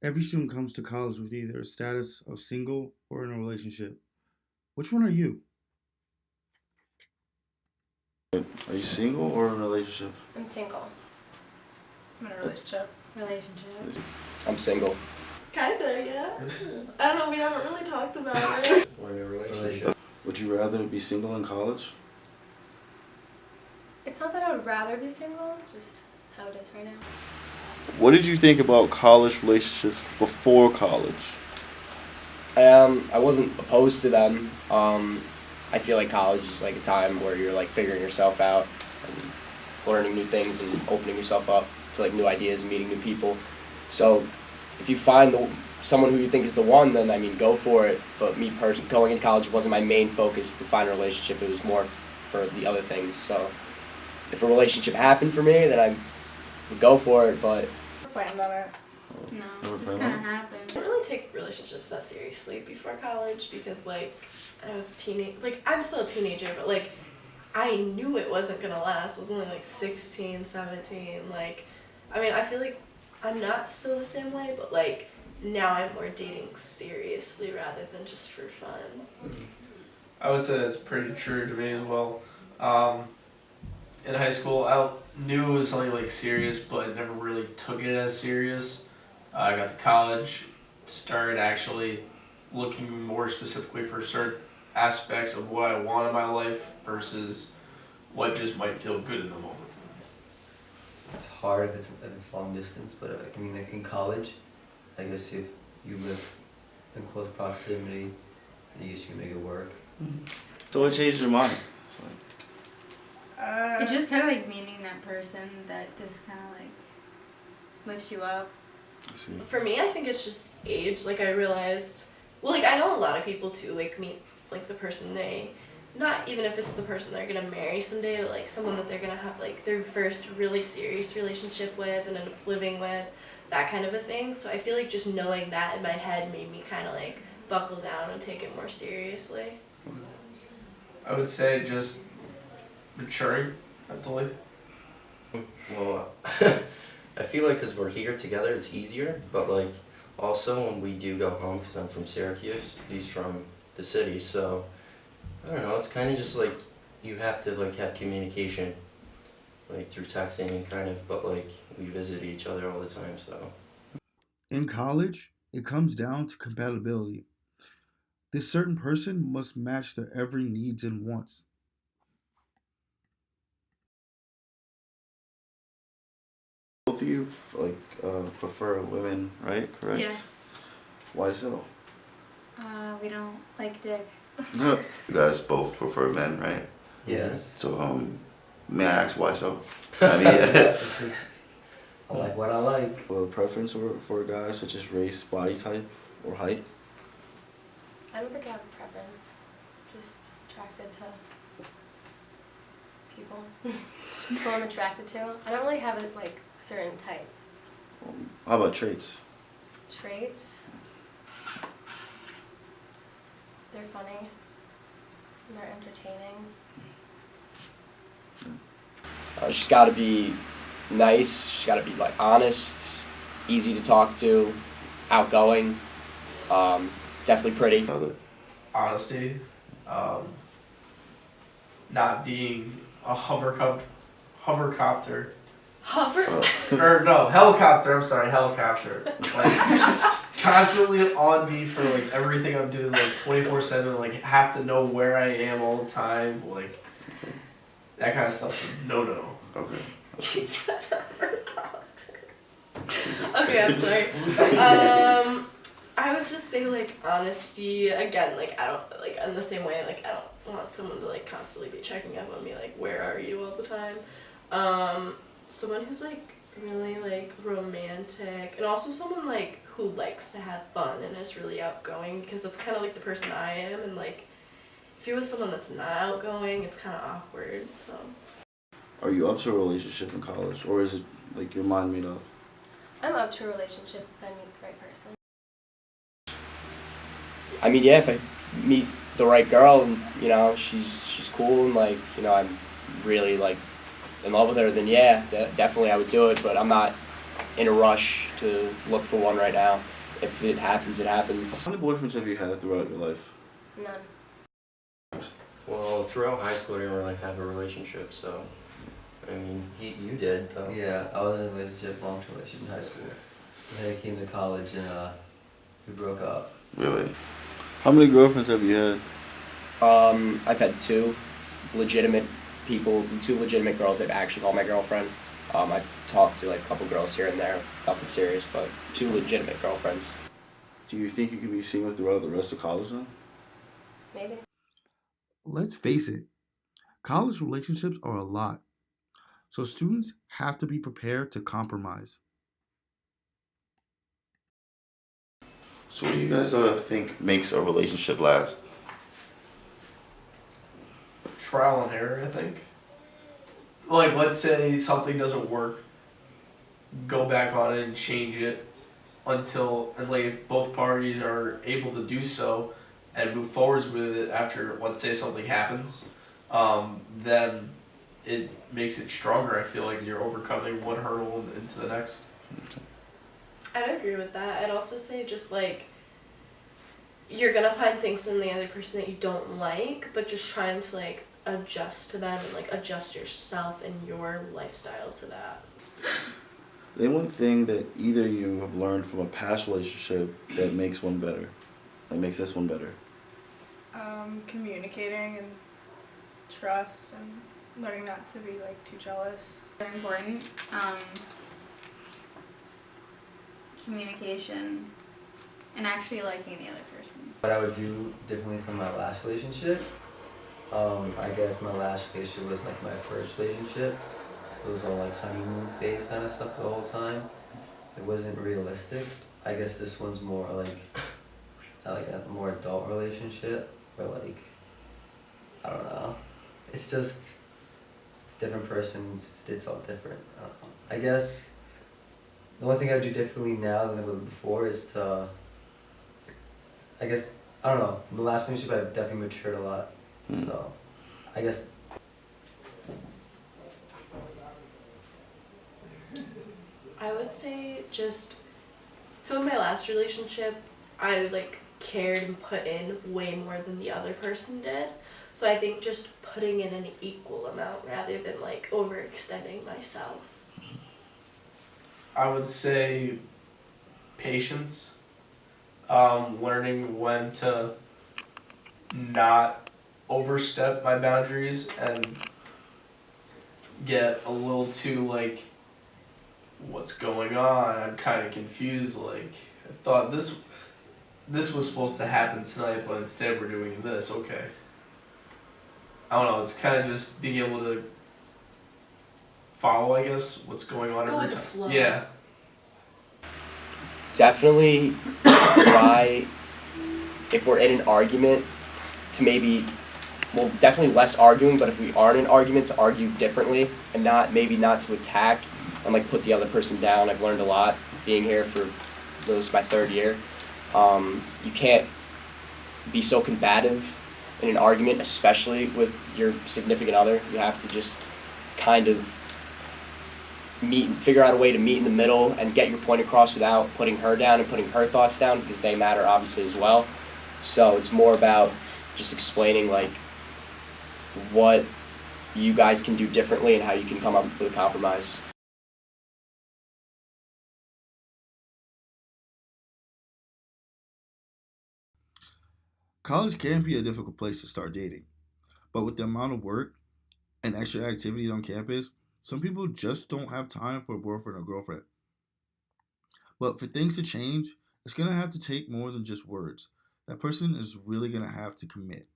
Every student comes to college with either a status of single or in a relationship. Which one are you? Are you single or in a relationship? I'm single. I'm in a relationship. Relationship. I'm single. Kinda, yeah. I don't know, we haven't really talked about it. We're in a relationship. Would you rather be single in college? It's not that I would rather be single, just how it is right now. What did you think about college relationships before college? I wasn't opposed to them. I feel like college is like a time where you're like figuring yourself out and learning new things and opening yourself up to like new ideas and meeting new people. So if you find someone who you think is the one, then I mean go for it. But me personally, going into college wasn't my main focus to find a relationship. It was more for the other things. So if a relationship happened for me, then I would go for it. But Plans on it. No, Never just planned kind on of it? happened. I didn't really take relationships that seriously before college because, like, I was a teenager. Like, I'm still a teenager, but, like, I knew it wasn't gonna last. I was only, like, 16, 17. Like, I mean, I feel like I'm not still the same way, but, like, now I'm more dating seriously rather than just for fun. I would say that's pretty true to me as well. In high school, I knew it was something like serious, but never really took it as serious. I got to college, started actually looking more specifically for certain aspects of what I want in my life versus what just might feel good in the moment. It's hard if it's long distance, but I mean, like in college, I guess if you live in close proximity, I guess you can make it work. So what changed your mind? It's just kind of like meeting that person that just kind of like lifts you up. I see. For me, I think it's just age. Like, I realized, well, like, I know a lot of people too, like, meet, like, the person they, not even if it's the person they're gonna marry someday, but, like, someone that they're gonna have, like, their first really serious relationship with and end up living with, that kind of a thing. So I feel like just knowing that in my head made me kind of, like, buckle down and take it more seriously. I would say just maturing mentally. Well, I feel like because we're here together, it's easier. But like, also when we do go home, because I'm from Syracuse, he's from the city, so I don't know. It's kind of just like you have to like have communication, like through texting and kind of. But like we visit each other all the time, so. In college, it comes down to compatibility. This certain person must match their every needs and wants. Both of you prefer women, right? Correct. Yes. Why so? We don't like dick. You guys both prefer men, right? Yes. So may I ask why so? I mean, It's just, I like what I like. a preference for a guy such as race, body type, or height? I don't think I have a preference. Just attracted to people. People I'm attracted to. I don't really have a like certain type. How about traits? Traits. They're funny. They're entertaining. she's got to be nice. She's got to be like honest, easy to talk to, outgoing. Definitely pretty. Other. Honesty, not being a hovercopter, Hover. or no, helicopter, I'm sorry, helicopter. Like, constantly on me for like everything I'm doing, like 24/7, like have to know where I am all the time, like that kind of stuff's a no-no. Okay. You said helicopter. Okay, I'm sorry. I would just say like honesty again. Like I don't like in the same way. Like I don't want someone to like constantly be checking up on me. Like where are you all the time? Someone who's like really like romantic and also someone like who likes to have fun and is really outgoing because that's kind of like the person I am. And like if you're with someone that's not outgoing, it's kind of awkward. So. Are you up to a relationship in college, or is it like your mind made up? I'm up to a relationship if I meet the right person. I mean, yeah, if I meet the right girl and you know she's cool and like you know I'm really like in love with her, then yeah, definitely I would do it. But I'm not in a rush to look for one right now. if it happens, it happens. How many boyfriends have you had throughout your life? None. Well, throughout high school, I didn't really have a relationship, so I mean, you did though. Yeah, I was in a relationship, long-term relationship in high school. And then I came to college and we broke up. Really? How many girlfriends have you had? I've had two legitimate girls that actually call my girlfriend. I've talked to like a couple girls here and there, nothing serious, but two legitimate girlfriends. Do you think you could be single throughout the rest of college then? Maybe. Let's face it, college relationships are a lot, so students have to be prepared to compromise. So what do you guys think makes a relationship last? Trial and error, I think. Like, let's say something doesn't work, go back on it and change it and like if both parties are able to do so and move forwards with it after, let's say something happens, then it makes it stronger. I feel like 'cause you're overcoming one hurdle into the next. I'd agree with that. I'd also say just like you're gonna find things in the other person that you don't like, but just trying to like adjust to them and like adjust yourself and your lifestyle to that. Name one thing that either of you have learned from a past relationship that makes one better. That makes this one better. Communicating and trust and learning not to be like too jealous. Very important. Communication and actually liking the other person. What I would do differently from my last relationship, I guess my last relationship was like my first relationship. So it was all like honeymoon phase kind of stuff the whole time. It wasn't realistic. I guess this one's more like a more adult relationship where like, I don't know. It's just different persons, it's all different. I don't know. I guess the only thing I would do differently now than I would before is to, I guess, I don't know, in the last relationship I've definitely matured a lot. So, I guess. I would say just so in my last relationship, I like cared and put in way more than the other person did. So I think just putting in an equal amount rather than like overextending myself. I would say patience, learning when to not overstep my boundaries and get a little too like, what's going on? I'm kind of confused. Like, I thought this was supposed to happen tonight, but instead we're doing this. Okay. I don't know. It's kind of just being able to follow, I guess, what's going on Go every with the time. flow. Yeah. Definitely try, if we're in an argument, to maybe, well, definitely less arguing, but if we are in an argument, to argue differently and not to attack and like put the other person down. I've learned a lot being here for this is my third year. You can't be so combative in an argument, especially with your significant other. You have to just kind of figure out a way to meet in the middle and get your point across without putting her down and putting her thoughts down, because they matter obviously as well. So it's more about just explaining like what you guys can do differently and how you can come up with a compromise. College can be a difficult place to start dating, but with the amount of work and extra activities on campus, some people just don't have time for a boyfriend or girlfriend. But for things to change, it's going to have to take more than just words. That person is really going to have to commit.